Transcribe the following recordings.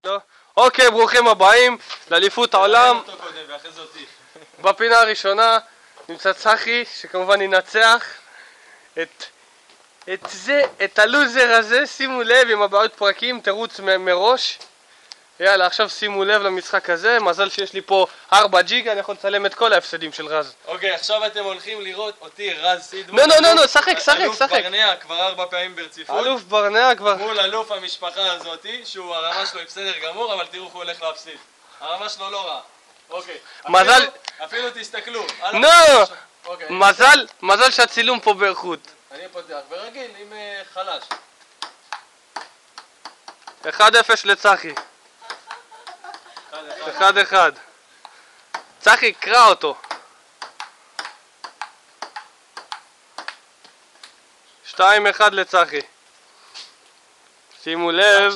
טוב. אוקיי, ברוכים הבאים לאליפות העולם. בפינה הראשונה נמצא צחי, שכמובן ינצח את הלוזר הזה. שימו לב, עם הבעיות פרקים, תירוץ מראש. יאללה, עכשיו שימו לב למשחק הזה. מזל שיש לי פה 4 ג'יגה, אני יכול לצלם את כל ההפסדים של רז. אוקיי, עכשיו אתם הולכים לראות אותי, רז סידמן. לא, שחק. אלוף ברנע כבר 4 פעמים ברציפות. אלוף ברנע כבר... מול אלוף המשפחה הזאתי, שהוא הרמה שלו בסדר גמור, אבל תראו איך הוא הולך להפסיד. הרמה שלו לא רע. אוקיי. מזל... אפילו תסתכלו. מזל שהצילום פה באיכות. אני פותח, ורגיל, עם חלש. 1-0 לצחי. 1-1. צחי, קרא אותו. 2-1 לצחי. שימו לב,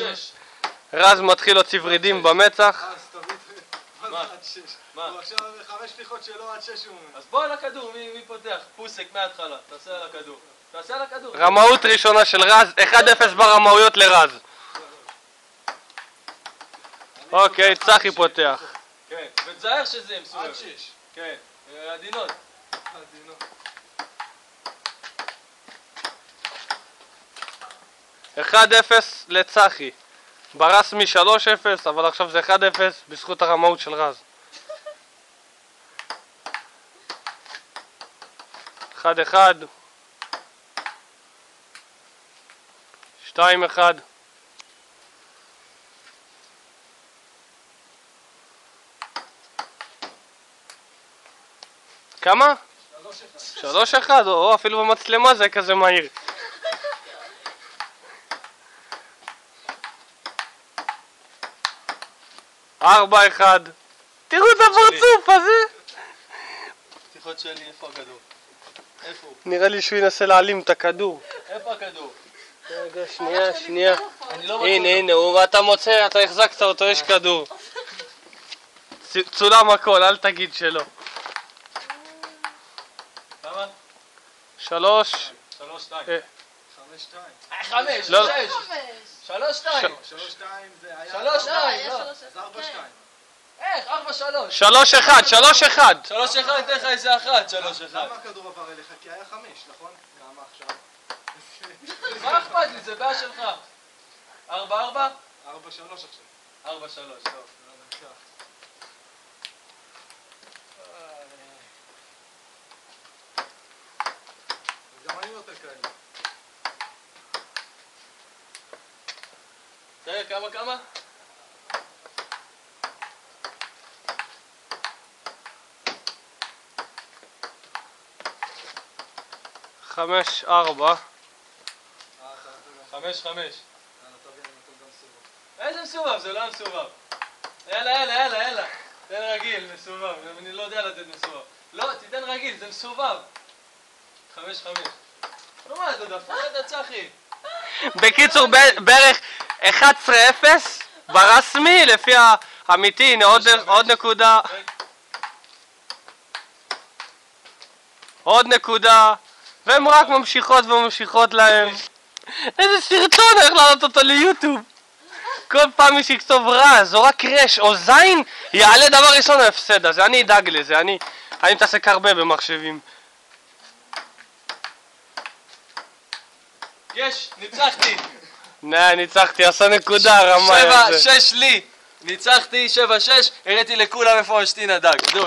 רז מתחיל להוציא ורידים במצח. מה? הוא עכשיו 5 שליחות שלו עד 6 הוא אומר. אז בוא על הכדור, מי פותח? פוסק מההתחלה, תעשה על הכדור. תעשה על הכדור. רמאות ראשונה של רז, 1-0 ברמאויות לרז. אוקיי, צחי פותח. כן, ותזהר שזה עם סובב. עד 6. כן, עדינות. עדינות. 1-0 לצחי. ברסמי 3-0, אבל עכשיו זה 1-0 בזכות הרמאות של רז. 1-1. 2-1. כמה? 3-1, או אפילו במצלמה זה כזה מהיר. 4-1. תראו את הפרצוף הזה. שיחות שלי, איפה הכדור? איפה הוא? נראה לי שהוא ינסה להעלים את הכדור. איפה הכדור? רגע, שנייה. הנה, אתה מוצא, אתה החזקת אותו, יש כדור. צולם הכל, אל תגיד שלא. כמה? 3. 3-2. 5-2. 5, 6. 3-2. 3-2 זה היה... 3-2, לא. זה 4-2. איך? 4-3. 3-1. 3-1, תן לך איזה 1, 3-1. למה הכדור עבר אליך? כי היה 5, נכון? כמה עכשיו? מה אכפת לי? זה בעיה שלך. 4-4? 4-3 עכשיו. 4-3, טוב. גם אני נותן כאלה. תראה, כמה? 5-4. 5-5. איזה מסובב? זה לא מסובב. יאללה. תן רגיל, מסובב. אני לא יודע לתת מסובב. לא, תיתן רגיל, זה מסובב. 5-5. נו מה, אתה דפוק את צחי. בקיצור, בערך 11-0 ברסמי, לפי האמיתי. הנה עוד נקודה. עוד נקודה. והן רק ממשיכות להם. איזה סרטון, איך לעלות אותו ליוטיוב. כל פעם מי שיכתוב רז או רק רש או זין, יעלה דבר ראשון ההפסד הזה. אני אדאג לזה, אני מתעסק הרבה במחשבים. יש, ניצחתי. ניצחתי, עשה נקודה, רמה. 7-6 לי. ניצחתי, 7-6. הראיתי לכולם איפה אשתי נדג. זהו,